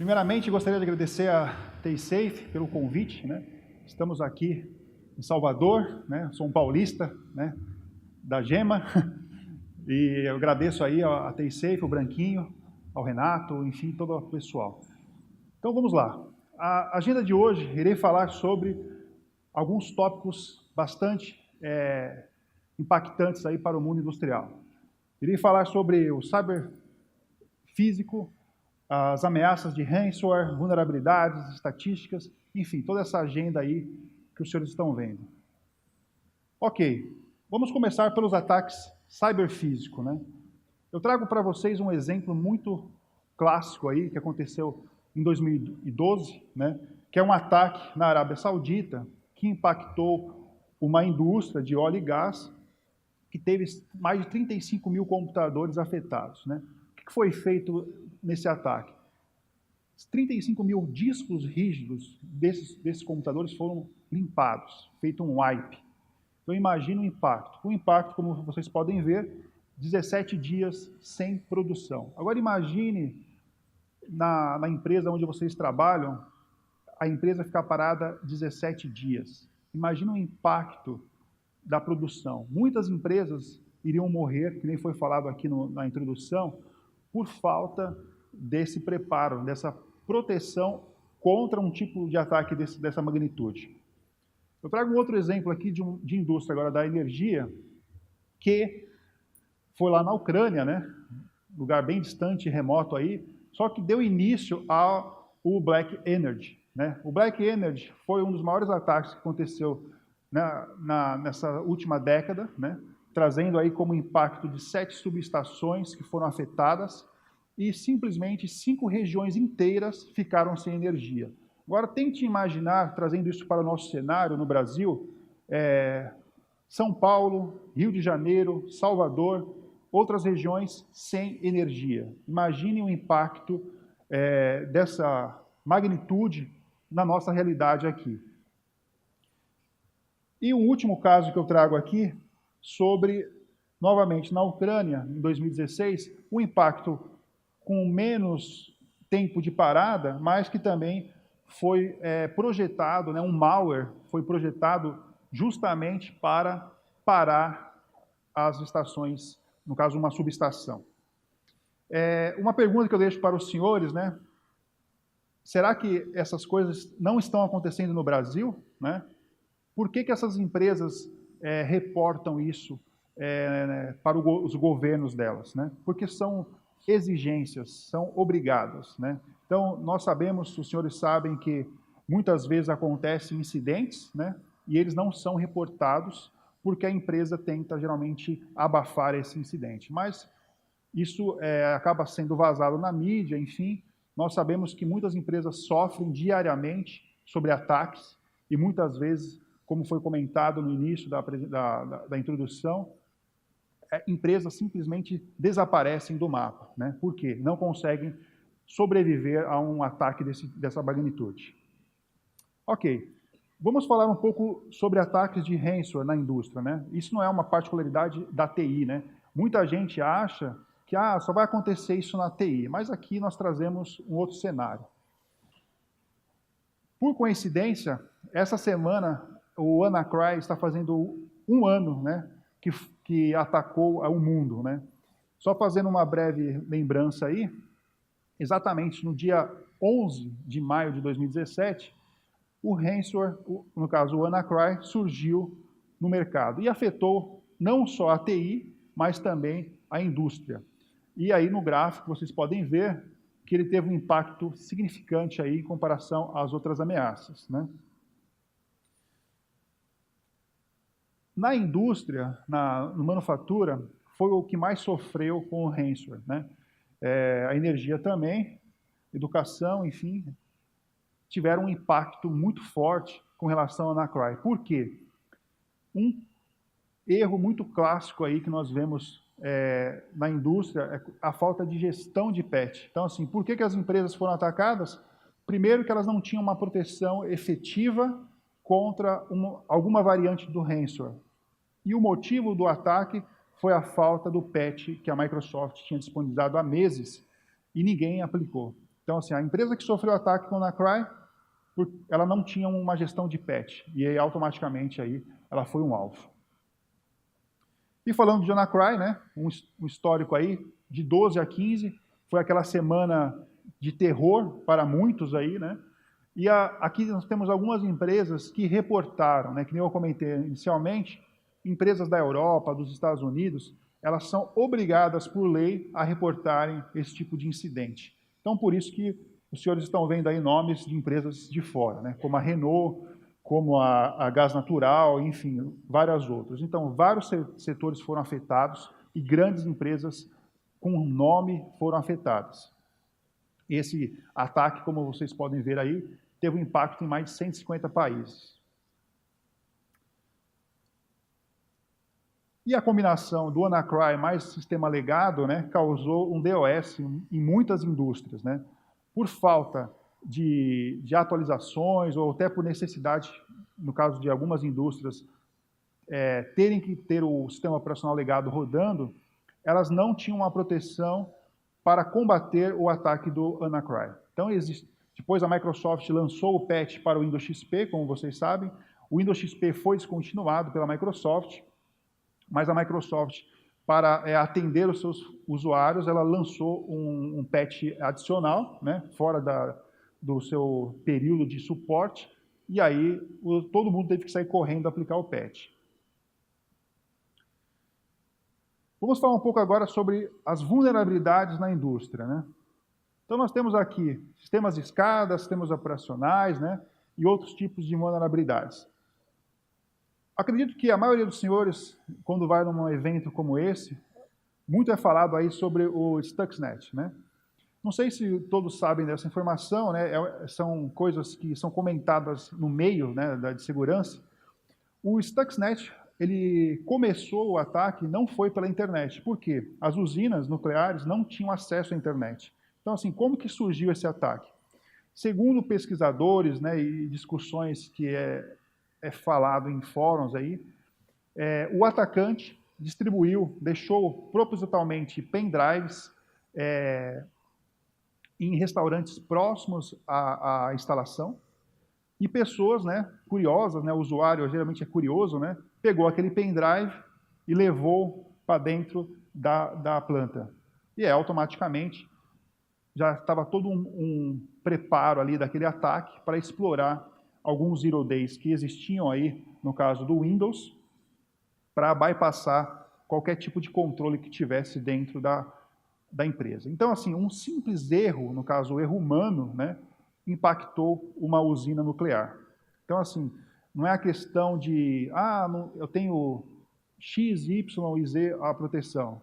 Primeiramente, gostaria de agradecer a TaySafe pelo convite, né? Estamos aqui em Salvador, né? Sou um paulista, né? Da Gema, e eu agradeço aí a TaySafe, o Branquinho, ao Renato, enfim, todo o pessoal. Então vamos lá. A agenda de hoje, irei falar sobre alguns tópicos bastante impactantes aí para o mundo industrial. Irei falar sobre o cyberfísico, as ameaças de ransomware, vulnerabilidades, estatísticas, enfim, toda essa agenda aí que os senhores estão vendo. Ok, vamos começar pelos ataques cyberfísicos, né? Eu trago para vocês um exemplo muito clássico aí, que aconteceu em 2012, né? Que é um ataque na Arábia Saudita, que impactou uma indústria de óleo e gás, que teve mais de 35 mil computadores afetados, né? O que foi feito nesse ataque? 35 mil discos rígidos desses computadores foram limpados, feito um wipe. Então imagine o impacto. O impacto, como vocês podem ver, 17 dias sem produção. Agora imagine na empresa onde vocês trabalham, a empresa ficar parada 17 dias. Imagine o impacto da produção. Muitas empresas iriam morrer, que nem foi falado aqui na introdução, por falta desse preparo, dessa proteção contra um tipo de ataque dessa magnitude. Eu trago um outro exemplo aqui de indústria agora da energia, que foi lá na Ucrânia, né? Lugar bem distante e remoto aí, só que deu início ao Black Energy, né? O Black Energy foi um dos maiores ataques que aconteceu nessa última década, né? Trazendo aí como impacto de 7 subestações que foram afetadas e simplesmente 5 regiões inteiras ficaram sem energia. Agora tente imaginar, trazendo isso para o nosso cenário no Brasil, São Paulo, Rio de Janeiro, Salvador, outras regiões sem energia. Imagine o impacto dessa magnitude na nossa realidade aqui. E o último caso que eu trago aqui, sobre, novamente, na Ucrânia, em 2016, o impacto com menos tempo de parada, mas que também foi projetado, né, um malware foi projetado justamente para parar as estações, no caso, uma subestação. Uma pergunta que eu deixo para os senhores, né? Será que essas coisas não estão acontecendo no Brasil, né? Por que essas empresas reportam isso para os governos delas, né? Porque são exigências, são obrigadas, né? Então, nós sabemos, os senhores sabem que muitas vezes acontecem incidentes, né? E eles não são reportados porque a empresa tenta, geralmente, abafar esse incidente. Mas isso acaba sendo vazado na mídia, enfim. Nós sabemos que muitas empresas sofrem diariamente sobre ataques e muitas vezes, como foi comentado no início da introdução, empresas simplesmente desaparecem do mapa, né? Por quê? Não conseguem sobreviver a um ataque dessa magnitude. Ok, vamos falar um pouco sobre ataques de ransomware na indústria, né? Isso não é uma particularidade da TI, né? Muita gente acha que só vai acontecer isso na TI, mas aqui nós trazemos um outro cenário. Por coincidência, essa semana o WannaCry está fazendo um ano, né, que atacou o mundo, né? Só fazendo uma breve lembrança aí, exatamente no dia 11 de maio de 2017, o ransomware, no caso o WannaCry, surgiu no mercado e afetou não só a TI, mas também a indústria. E aí no gráfico vocês podem ver que ele teve um impacto significante aí em comparação às outras ameaças, né? Na indústria, na manufatura, foi o que mais sofreu com o ransomware, né? A energia também, educação, enfim, tiveram um impacto muito forte com relação ao WannaCry. Por quê? Um erro muito clássico aí que nós vemos na indústria é a falta de gestão de patch. Então, assim, por que as empresas foram atacadas? Primeiro, que elas não tinham uma proteção efetiva contra alguma variante do ransomware. E o motivo do ataque foi a falta do patch que a Microsoft tinha disponibilizado há meses e ninguém aplicou. Então, assim, a empresa que sofreu o ataque com o WannaCry, ela não tinha uma gestão de patch, e aí, automaticamente aí, ela foi um alvo. E falando de WannaCry, né, um histórico aí, de 12 a 15, foi aquela semana de terror para muitos aí, né? E aqui nós temos algumas empresas que reportaram, né, que nem eu comentei inicialmente, empresas da Europa, dos Estados Unidos, elas são obrigadas por lei a reportarem esse tipo de incidente. Então, por isso que os senhores estão vendo aí nomes de empresas de fora, né, como a Renault, como a Gás Natural, enfim, várias outras. Então, vários setores foram afetados e grandes empresas com nome foram afetadas. Esse ataque, como vocês podem ver aí, teve um impacto em mais de 150 países. E a combinação do WannaCry mais sistema legado, né, causou um DOS em muitas indústrias, né, por falta de atualizações ou até por necessidade, no caso de algumas indústrias, terem que ter o sistema operacional legado rodando, elas não tinham uma proteção para combater o ataque do WannaCry. Então, depois a Microsoft lançou o patch para o Windows XP, como vocês sabem. O Windows XP foi descontinuado pela Microsoft, mas a Microsoft, para atender os seus usuários, ela lançou um patch adicional, né, fora do seu período de suporte, e aí todo mundo teve que sair correndo aplicar o patch. Vamos falar um pouco agora sobre as vulnerabilidades na indústria, né? Então, nós temos aqui sistemas de escada, sistemas operacionais, né, e outros tipos de vulnerabilidades. Acredito que a maioria dos senhores, quando vai num evento como esse, muito é falado aí sobre o Stuxnet, né? Não sei se todos sabem dessa informação, né? São coisas que são comentadas no meio, né, de segurança. O Stuxnet, ele começou o ataque, não foi pela internet. Por quê? As usinas nucleares não tinham acesso à internet. Então, assim, como que surgiu esse ataque? Segundo pesquisadores, né, e discussões que é falado em fóruns aí, o atacante deixou propositalmente pendrives em restaurantes próximos à instalação, e pessoas, né, curiosas, né, o usuário geralmente é curioso, né, pegou aquele pendrive e levou para dentro da planta. E automaticamente já estava todo um preparo ali daquele ataque para explorar alguns zero days que existiam aí, no caso do Windows, para bypassar qualquer tipo de controle que tivesse dentro da empresa. Então, assim, um simples erro, no caso o erro humano, né, impactou uma usina nuclear. Então, assim, não é a questão de, eu tenho X, Y e Z a proteção.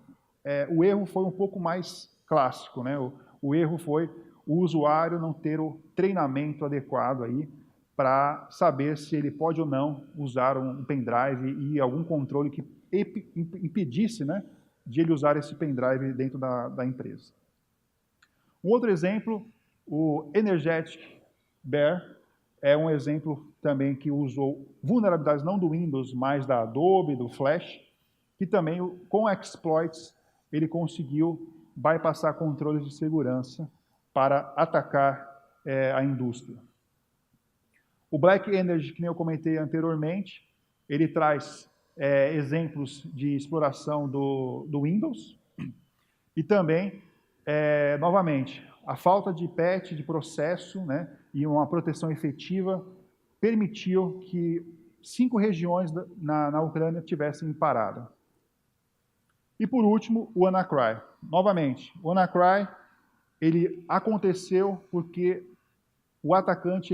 O erro foi um pouco mais clássico, né? O erro foi o usuário não ter o treinamento adequado aí para saber se ele pode ou não usar um pendrive e algum controle que impedisse, né, de ele usar esse pendrive dentro da empresa. Um outro exemplo, o Energetic Bear, é um exemplo também que usou vulnerabilidades não do Windows, mas da Adobe, do Flash, que também, com exploits, ele conseguiu bypassar controles de segurança para atacar a indústria. O Black Energy, que nem eu comentei anteriormente, ele traz exemplos de exploração do Windows e também, novamente, a falta de patch, de processo, né, e uma proteção efetiva permitiu que 5 regiões na Ucrânia tivessem parada. E, por último, o WannaCry. Novamente, o WannaCry ele aconteceu porque o atacante,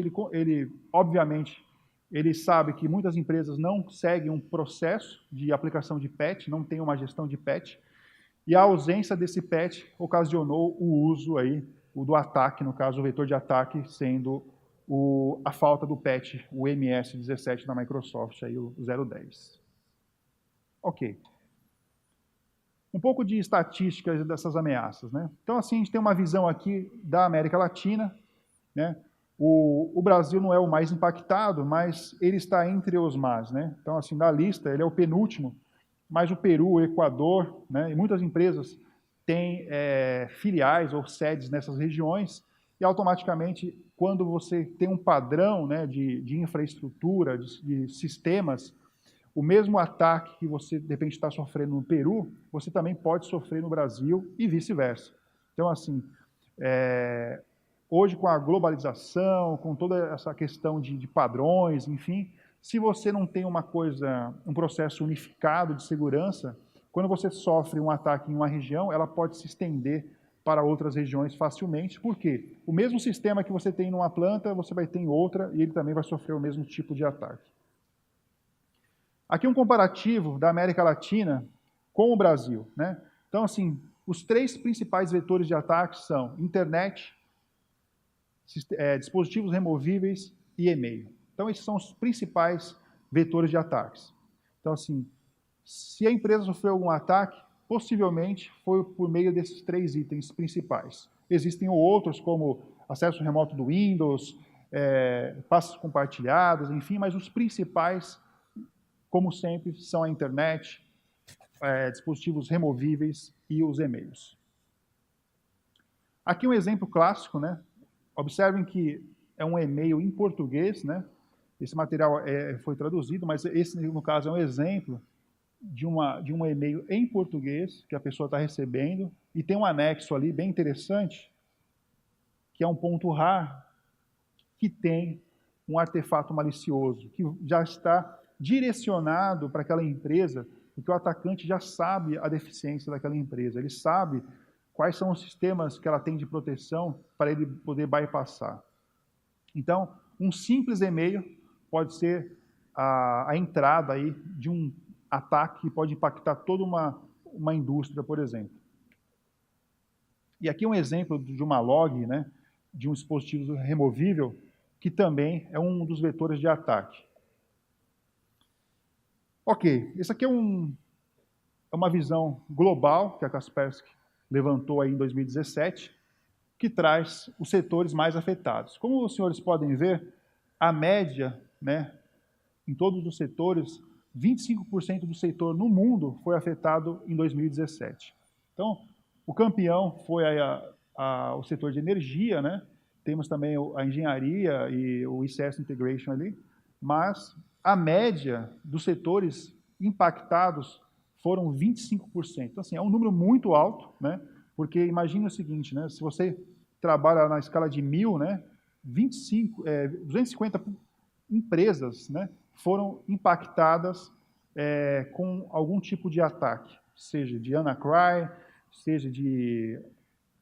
obviamente, ele sabe que muitas empresas não seguem um processo de aplicação de patch, não tem uma gestão de patch, e a ausência desse patch ocasionou o uso aí, do ataque, no caso, o vetor de ataque sendo a falta do patch, o MS-17 da Microsoft, aí, o 0.10. Ok. Um pouco de estatísticas dessas ameaças, né? Então, assim, a gente tem uma visão aqui da América Latina, né? O Brasil não é o mais impactado, mas ele está entre os mais, né? Então, assim, na lista, ele é o penúltimo, mas o Peru, o Equador, né, e muitas empresas têm filiais ou sedes nessas regiões, e automaticamente, quando você tem um padrão, né, de infraestrutura, de sistemas, o mesmo ataque que você, de repente, está sofrendo no Peru, você também pode sofrer no Brasil e vice-versa. Então, assim, hoje com a globalização, com toda essa questão de padrões, enfim, se você não tem um processo unificado de segurança, quando você sofre um ataque em uma região, ela pode se estender para outras regiões facilmente, porque o mesmo sistema que você tem numa planta, você vai ter em outra, e ele também vai sofrer o mesmo tipo de ataque. Aqui um comparativo da América Latina com o Brasil, né? Então, assim, os 3 principais vetores de ataque são internet, dispositivos removíveis e e-mail. Então, esses são os principais vetores de ataques. Então, assim, se a empresa sofreu algum ataque, possivelmente foi por meio desses 3 itens principais. Existem outros, como acesso remoto do Windows, pastas compartilhadas, enfim, mas os principais, como sempre, são a internet, dispositivos removíveis e os e-mails. Aqui um exemplo clássico, né? Observem que é um e-mail em português, né? Esse material foi traduzido, mas esse, no caso, é um exemplo de um e-mail em português que a pessoa está recebendo, e tem um anexo ali bem interessante, que é um ponto RAR que tem um artefato malicioso, que já está direcionado para aquela empresa, porque o atacante já sabe a deficiência daquela empresa, ele sabe quais são os sistemas que ela tem de proteção para ele poder bypassar. Então, um simples e-mail pode ser a entrada aí de um ataque que pode impactar toda uma indústria, por exemplo. E aqui um exemplo de uma log, né, de um dispositivo removível, que também é um dos vetores de ataque. Ok, isso aqui é uma visão global que a Kaspersky levantou aí em 2017, que traz os setores mais afetados. Como os senhores podem ver, a média, né, em todos os setores, 25% do setor no mundo foi afetado em 2017. Então, o campeão foi o setor de energia, né? Temos também a engenharia e o ICS Integration ali, mas a média dos setores impactados foram 25%. Então, assim, é um número muito alto, né? Porque imagine o seguinte, né? Se você trabalha na escala de 1.000, né? 250 empresas, né, foram impactadas com algum tipo de ataque, seja de WannaCry, seja de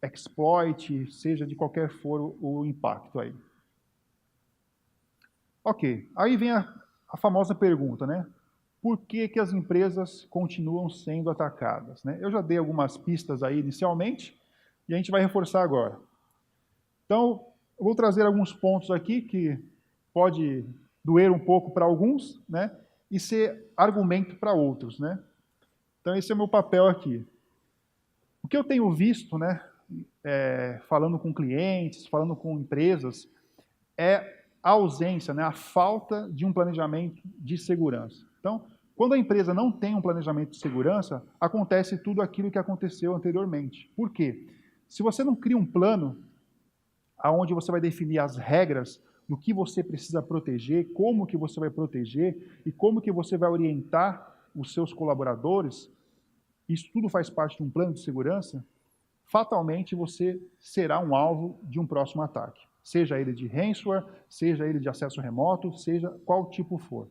exploit, seja de qualquer for o impacto aí. Ok, aí vem a famosa pergunta, né? Por que as empresas continuam sendo atacadas, né? Eu já dei algumas pistas aí inicialmente, e a gente vai reforçar agora. Então, eu vou trazer alguns pontos aqui que pode doer um pouco para alguns, né? E ser argumento para outros, né? Então, esse é o meu papel aqui. O que eu tenho visto, né, falando com clientes, falando com empresas, é a ausência, né, a falta de um planejamento de segurança. Então, quando a empresa não tem um planejamento de segurança, acontece tudo aquilo que aconteceu anteriormente. Por quê? Se você não cria um plano onde você vai definir as regras do que você precisa proteger, como que você vai proteger e como que você vai orientar os seus colaboradores, isso tudo faz parte de um plano de segurança, fatalmente você será um alvo de um próximo ataque. Seja ele de ransomware, seja ele de acesso remoto, seja qual tipo for.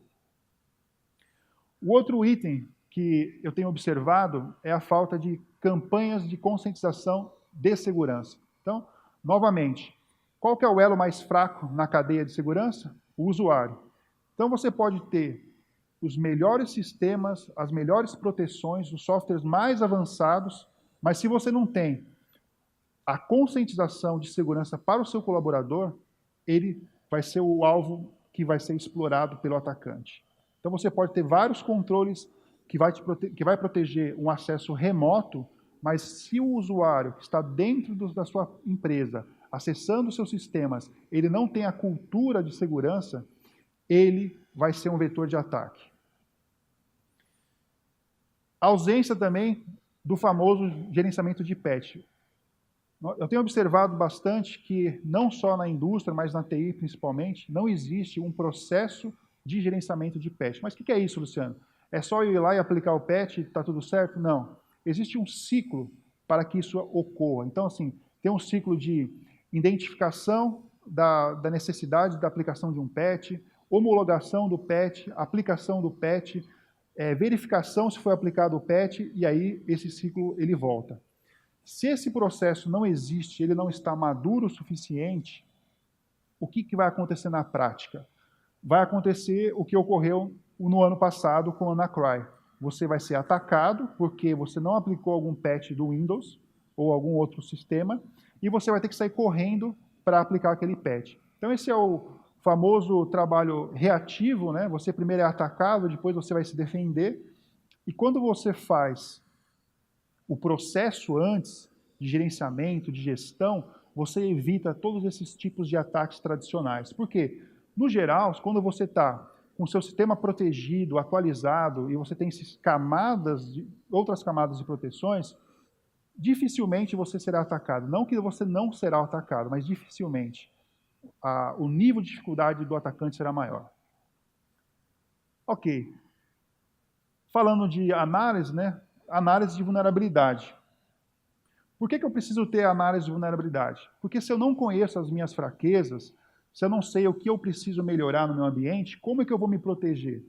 O outro item que eu tenho observado é a falta de campanhas de conscientização de segurança. Então, novamente, qual que é o elo mais fraco na cadeia de segurança? O usuário. Então, você pode ter os melhores sistemas, as melhores proteções, os softwares mais avançados, mas se você não tem a conscientização de segurança para o seu colaborador, ele vai ser o alvo que vai ser explorado pelo atacante. Então você pode ter vários controles que vai proteger um acesso remoto, mas se o usuário que está dentro da sua empresa, acessando os seus sistemas, ele não tem a cultura de segurança, ele vai ser um vetor de ataque. A ausência também do famoso gerenciamento de patch. Eu tenho observado bastante que, não só na indústria, mas na TI principalmente, não existe um processo de gerenciamento de patch. Mas o que é isso, Luciano? É só eu ir lá e aplicar o patch e está tudo certo? Não. Existe um ciclo para que isso ocorra. Então, assim, tem um ciclo de identificação da necessidade da aplicação de um patch, homologação do patch, aplicação do patch, verificação se foi aplicado o patch, e aí esse ciclo ele volta. Se esse processo não existe, ele não está maduro o suficiente, o que vai acontecer na prática? Vai acontecer o que ocorreu no ano passado com o Anacry. Você vai ser atacado porque você não aplicou algum patch do Windows ou algum outro sistema e você vai ter que sair correndo para aplicar aquele patch. Então esse é o famoso trabalho reativo, né? Você primeiro é atacado, depois você vai se defender. E quando você faz o processo antes de gerenciamento, de gestão, você evita todos esses tipos de ataques tradicionais. Por quê? No geral, quando você está com o seu sistema protegido, atualizado, e você tem outras camadas de proteções, dificilmente você será atacado. Não que você não será atacado, mas dificilmente. O nível de dificuldade do atacante será maior. Ok. Falando de análise, né? Análise de vulnerabilidade. Por que eu preciso ter análise de vulnerabilidade? Porque se eu não conheço as minhas fraquezas, se eu não sei o que eu preciso melhorar no meu ambiente, como é que eu vou me proteger?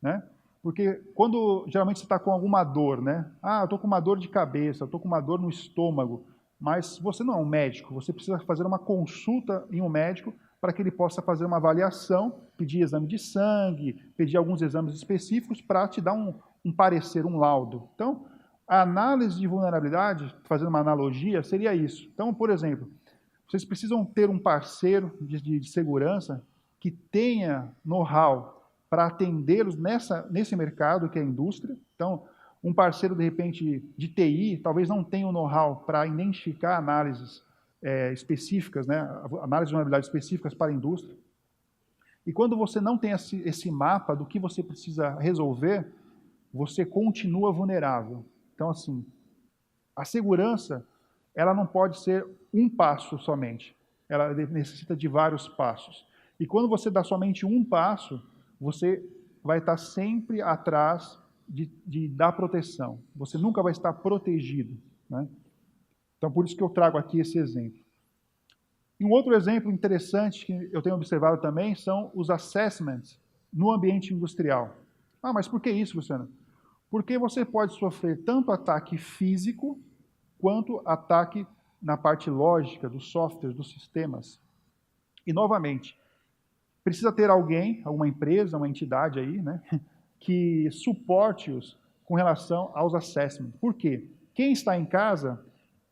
Né? Porque quando geralmente você está com alguma dor, né? Ah, eu estou com uma dor de cabeça, eu estou com uma dor no estômago, mas você não é um médico, você precisa fazer uma consulta em um médico para que ele possa fazer uma avaliação, pedir exame de sangue, pedir alguns exames específicos para te dar um parecer, um laudo. Então, a análise de vulnerabilidade, fazendo uma analogia, seria isso. Então, por exemplo, vocês precisam ter um parceiro de segurança que tenha know-how para atendê-los nesse mercado que é a indústria. Então, um parceiro, de repente, de TI, talvez não tenha o know-how para identificar análises específicas, né, análises de vulnerabilidade específicas para a indústria. E quando você não tem esse mapa do que você precisa resolver, você continua vulnerável. Então, assim, a segurança, ela não pode ser um passo somente. Ela necessita de vários passos. E quando você dá somente um passo, você vai estar sempre atrás de dar proteção. Você nunca vai estar protegido. Né? Então, por isso que eu trago aqui esse exemplo. E um outro exemplo interessante que eu tenho observado também são os assessments no ambiente industrial. Ah, mas por que isso, Luciano? Porque você pode sofrer tanto ataque físico quanto ataque na parte lógica, dos softwares, dos sistemas. E, novamente, precisa ter alguém, alguma empresa, uma entidade aí, né, que suporte-os com relação aos assessments. Por quê? Quem está em casa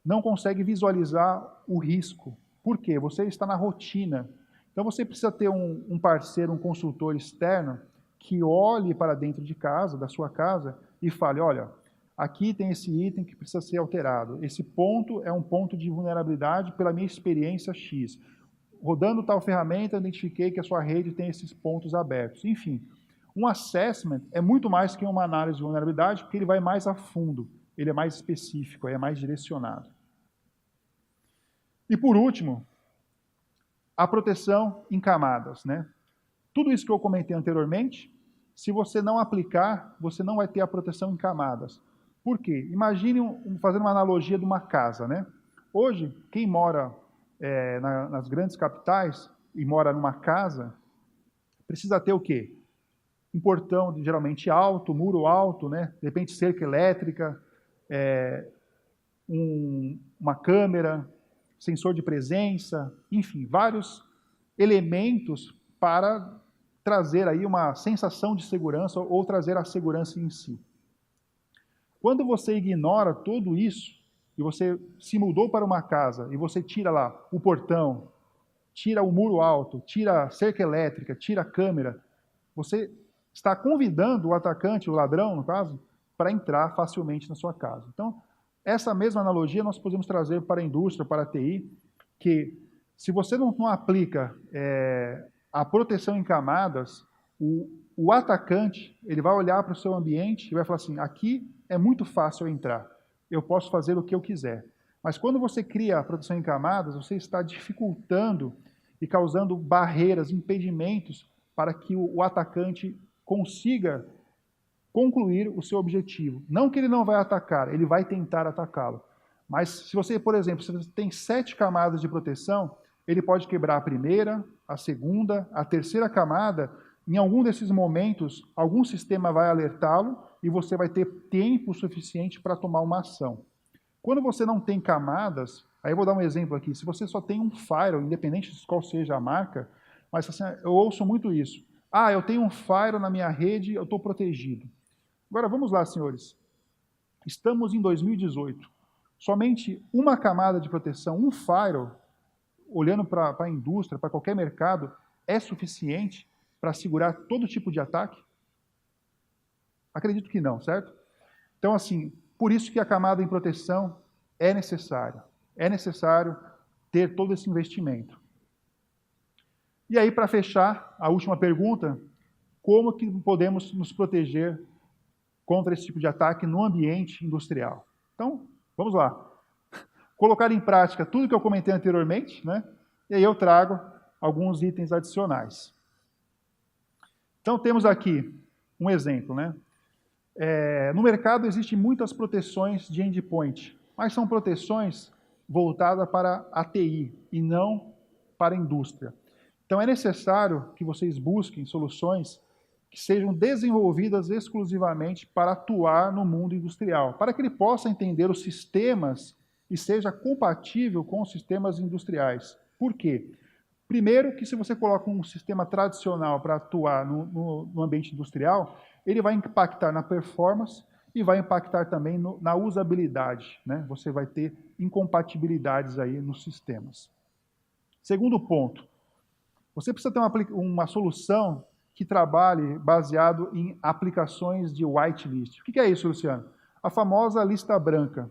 não consegue visualizar o risco. Por quê? Você está na rotina. Então, você precisa ter um parceiro, um consultor externo que olhe para dentro de casa, da sua casa, e fale, olha, aqui tem esse item que precisa ser alterado. Esse ponto é um ponto de vulnerabilidade pela minha experiência X. Rodando tal ferramenta, eu identifiquei que a sua rede tem esses pontos abertos. Enfim, um assessment é muito mais que uma análise de vulnerabilidade, porque ele vai mais a fundo, ele é mais específico, é mais direcionado. E por último, a proteção em camadas, né? Tudo isso que eu comentei anteriormente, se você não aplicar, você não vai ter a proteção em camadas. Por quê? Imagine, fazendo uma analogia de uma casa, né? Hoje, quem mora nas grandes capitais e mora numa casa, precisa ter o quê? Um portão geralmente alto, muro alto, né? De repente cerca elétrica, uma câmera, sensor de presença, enfim, vários elementos para trazer aí uma sensação de segurança ou trazer a segurança em si. Quando você ignora tudo isso, e você se mudou para uma casa, e você tira lá o portão, tira o muro alto, tira a cerca elétrica, tira a câmera, você está convidando o atacante, o ladrão, no caso, para entrar facilmente na sua casa. Então, essa mesma analogia nós podemos trazer para a indústria, para a TI, que se você não aplica a proteção em camadas, o atacante ele vai olhar para o seu ambiente e vai falar assim, aqui é muito fácil eu entrar, eu posso fazer o que eu quiser. Mas quando você cria a proteção em camadas, você está dificultando e causando barreiras, impedimentos para que o atacante consiga concluir o seu objetivo. Não que ele não vai atacar, ele vai tentar atacá-lo. Mas se você, por exemplo, se você tem 7 camadas de proteção, ele pode quebrar a primeira, a segunda, a terceira camada. Em algum desses momentos, algum sistema vai alertá-lo e você vai ter tempo suficiente para tomar uma ação. Quando você não tem camadas, aí eu vou dar um exemplo aqui, se você só tem um firewall, independente de qual seja a marca, mas assim, eu ouço muito isso. Ah, eu tenho um firewall na minha rede, eu estou protegido. Agora, vamos lá, senhores. Estamos em 2018. Somente uma camada de proteção, um firewall, olhando para a indústria, para qualquer mercado, é suficiente para segurar todo tipo de ataque? Acredito que não, certo? Então, assim, por isso que a camada em proteção é necessária. É necessário ter todo esse investimento. E aí, para fechar, a última pergunta, como que podemos nos proteger contra esse tipo de ataque no ambiente industrial? Então, vamos lá. Colocar em prática tudo que eu comentei anteriormente, né? E aí eu trago alguns itens adicionais. Então, temos aqui um exemplo, né? No mercado existem muitas proteções de endpoint, mas são proteções voltadas para a TI e não para a indústria. Então, é necessário que vocês busquem soluções que sejam desenvolvidas exclusivamente para atuar no mundo industrial, para que ele possa entender os sistemas e seja compatível com os sistemas industriais. Por quê? Primeiro, que se você coloca um sistema tradicional para atuar no ambiente industrial, ele vai impactar na performance e vai impactar também na usabilidade, né? Você vai ter incompatibilidades aí nos sistemas. Segundo ponto, você precisa ter uma solução que trabalhe baseado em aplicações de whitelist. O que é isso, Luciano? A famosa lista branca.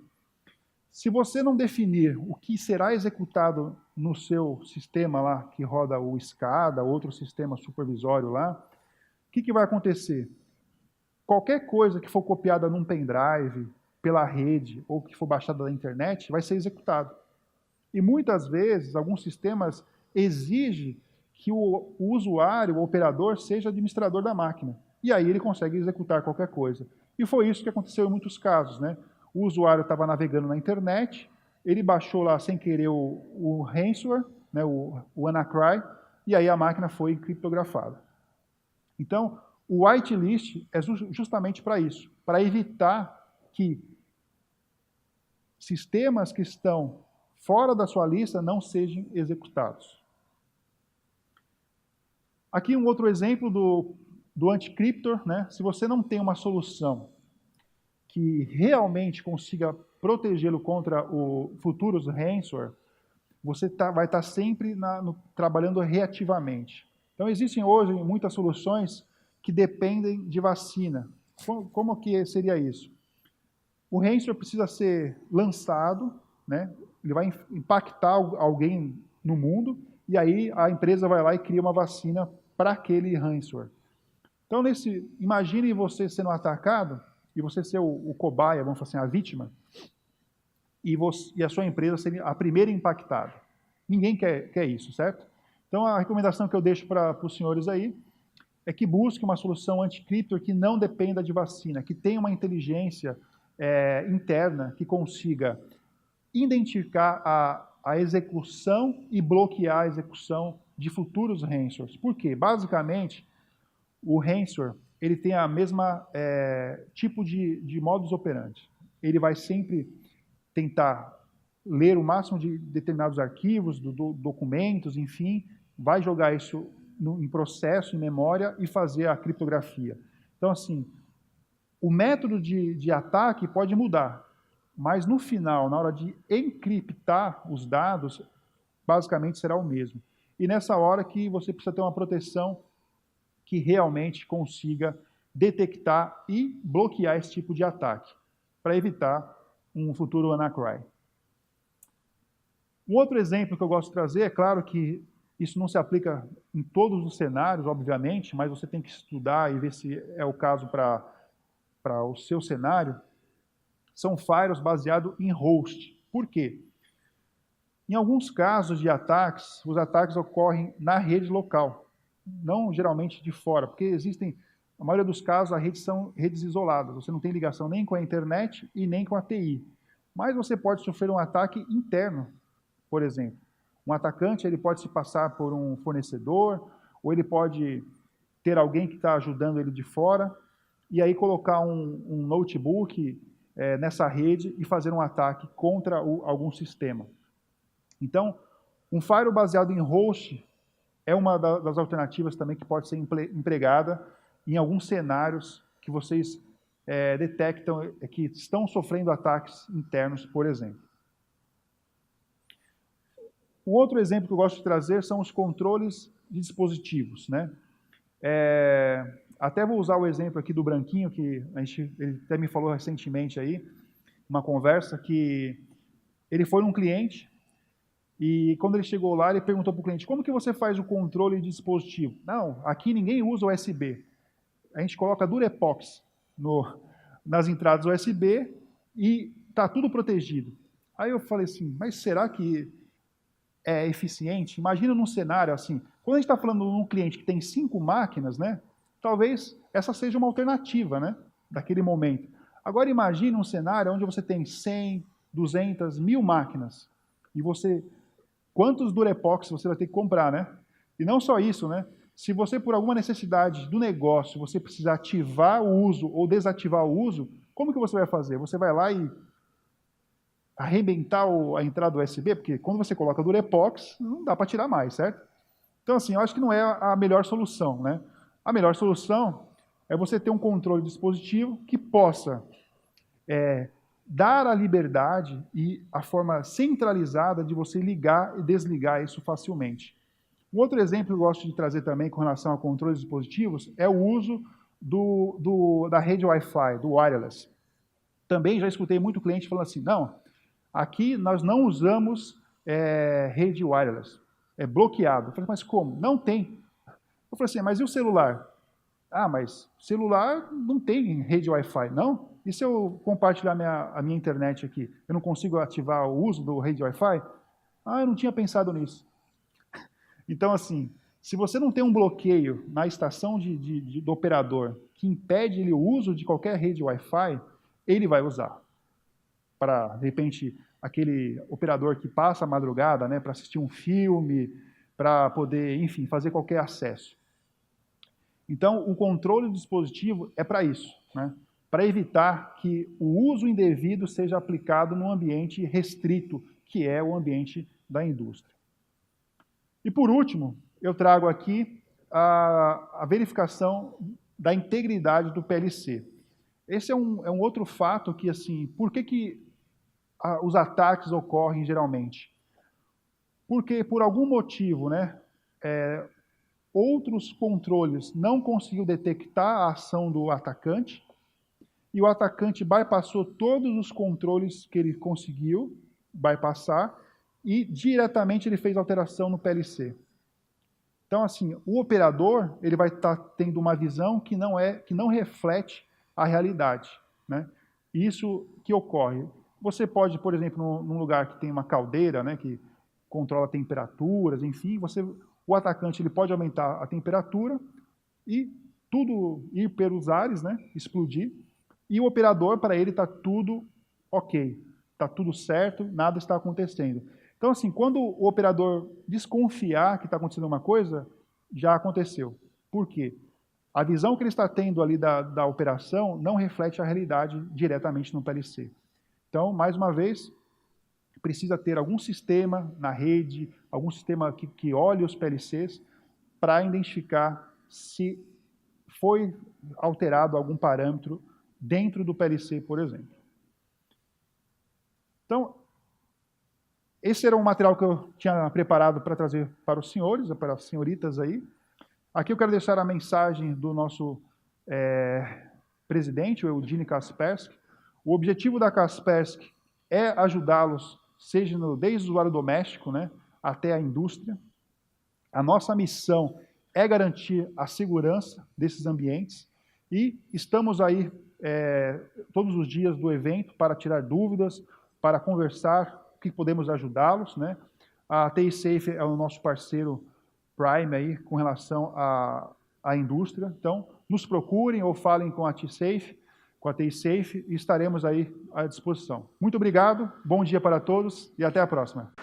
Se você não definir o que será executado no seu sistema lá, que roda o SCADA, outro sistema supervisório lá, o que vai acontecer? Qualquer coisa que for copiada num pendrive, pela rede, ou que for baixada da internet, vai ser executado. E muitas vezes, alguns sistemas exigem que o usuário, o operador, seja administrador da máquina. E aí ele consegue executar qualquer coisa. E foi isso que aconteceu em muitos casos, né? O usuário estava navegando na internet, ele baixou lá sem querer o ransomware, né, o WannaCry, e aí a máquina foi criptografada. Então, o whitelist é justamente para isso, para evitar que sistemas que estão fora da sua lista não sejam executados. Aqui um outro exemplo do anti-cryptor, né? Se você não tem uma solução que realmente consiga protegê-lo contra o futuros ransomware, você vai estar sempre trabalhando reativamente. Então, existem hoje muitas soluções que dependem de vacina. Como que seria isso? O ransomware precisa ser lançado, né? Ele vai impactar alguém no mundo, e aí a empresa vai lá e cria uma vacina para aquele ransomware. Então, imagine você sendo atacado, e você ser o cobaia, vamos falar assim, a vítima, e a sua empresa ser a primeira impactada. Ninguém quer isso, certo? Então, a recomendação que eu deixo para os senhores aí é que busque uma solução anti-crypto que não dependa de vacina, que tenha uma inteligência interna que consiga identificar a execução e bloquear a execução de futuros ransomwares. Por quê? Basicamente, o ransomware ele tem a mesma tipo de modus operandi. Ele vai sempre tentar ler o máximo de determinados arquivos, documentos, enfim, vai jogar isso em processo, em memória, e fazer a criptografia. Então, assim, o método de ataque pode mudar, mas no final, na hora de encriptar os dados, basicamente será o mesmo. E nessa hora que você precisa ter uma proteção que realmente consiga detectar e bloquear esse tipo de ataque, para evitar um futuro WannaCry. Um outro exemplo que eu gosto de trazer, é claro que isso não se aplica em todos os cenários, obviamente, mas você tem que estudar e ver se é o caso para o seu cenário, são firewalls baseados em host. Por quê? Em alguns casos de ataques, os ataques ocorrem na rede local, não geralmente de fora, porque existem, na maioria dos casos, as redes são redes isoladas, você não tem ligação nem com a internet e nem com a TI. Mas você pode sofrer um ataque interno, por exemplo. Um atacante ele pode se passar por um fornecedor, ou ele pode ter alguém que está ajudando ele de fora, e aí colocar um notebook nessa rede e fazer um ataque contra algum sistema. Então, um firewall baseado em host é uma das alternativas também que pode ser empregada em alguns cenários que vocês detectam que estão sofrendo ataques internos, por exemplo. Um outro exemplo que eu gosto de trazer são os controles de dispositivos, né? Até vou usar o exemplo aqui do Branquinho, que ele até me falou recentemente aí, uma conversa, que ele foi num cliente e quando ele chegou lá, ele perguntou para o cliente, como que você faz o controle de dispositivo? Não, aqui ninguém usa USB. A gente coloca Durepox nas entradas USB e está tudo protegido. Aí eu falei assim, mas será que é eficiente? Imagina num cenário assim, quando a gente está falando de um cliente que tem 5 máquinas, né? Talvez essa seja uma alternativa, né? Daquele momento. Agora imagine um cenário onde você tem 100, 200, 1000 máquinas e você... Quantos Durepox você vai ter que comprar, né? E não só isso, né? Se você, por alguma necessidade do negócio, você precisar ativar o uso ou desativar o uso, como que você vai fazer? Você vai lá e arrebentar a entrada USB? Porque quando você coloca Durepox, não dá para tirar mais, certo? Então, assim, eu acho que não é a melhor solução, né? A melhor solução é você ter um controle de dispositivo que possa dar a liberdade e a forma centralizada de você ligar e desligar isso facilmente. Um outro exemplo que eu gosto de trazer também com relação a controles de dispositivos é o uso da rede Wi-Fi, do wireless. Também já escutei muito cliente falando assim, não, aqui nós não usamos rede wireless, é bloqueado. Eu falei, mas como? Não tem. Eu falei assim, mas e o celular? Ah, mas celular não tem rede Wi-Fi, não? E se eu compartilhar a minha internet aqui? Eu não consigo ativar o uso do rede Wi-Fi? Ah, eu não tinha pensado nisso. Então, assim, se você não tem um bloqueio na estação do operador que impede o uso de qualquer rede Wi-Fi, ele vai usar. Para, de repente, aquele operador que passa a madrugada, né, para assistir um filme, para poder, enfim, fazer qualquer acesso. Então, o controle do dispositivo é para isso, né? Para evitar que o uso indevido seja aplicado num ambiente restrito, que é o ambiente da indústria. E por último, eu trago aqui a verificação da integridade do PLC. Esse é um outro fato que, assim, por que os ataques ocorrem geralmente? Porque, por algum motivo, né, outros controles não conseguiu detectar a ação do atacante, e o atacante bypassou todos os controles que ele conseguiu bypassar, e diretamente ele fez alteração no PLC. Então, assim, o operador ele vai estar tendo uma visão que não reflete a realidade, né? Isso que ocorre. Você pode, por exemplo, num lugar que tem uma caldeira, né, que controla temperaturas, enfim, o atacante ele pode aumentar a temperatura e tudo ir pelos ares, né, explodir, e o operador, para ele, está tudo ok, está tudo certo, nada está acontecendo. Então, assim, quando o operador desconfiar que está acontecendo uma coisa, já aconteceu. Por quê? A visão que ele está tendo ali da operação não reflete a realidade diretamente no PLC. Então, mais uma vez, precisa ter algum sistema na rede, algum sistema que olhe os PLCs para identificar se foi alterado algum parâmetro dentro do PLC, por exemplo. Então, esse era um material que eu tinha preparado para trazer para os senhores, para as senhoritas aí. Aqui eu quero deixar a mensagem do nosso presidente, o Eudine Kaspersky. O objetivo da Kaspersky é ajudá-los, seja desde o usuário doméstico, né, até a indústria. A nossa missão é garantir a segurança desses ambientes e estamos aí todos os dias do evento para tirar dúvidas, para conversar que podemos ajudá-los, né? A TI Safe é o nosso parceiro Prime aí com relação à indústria. Então, nos procurem ou falem com a TI Safe, e estaremos aí à disposição. Muito obrigado, bom dia para todos e até a próxima.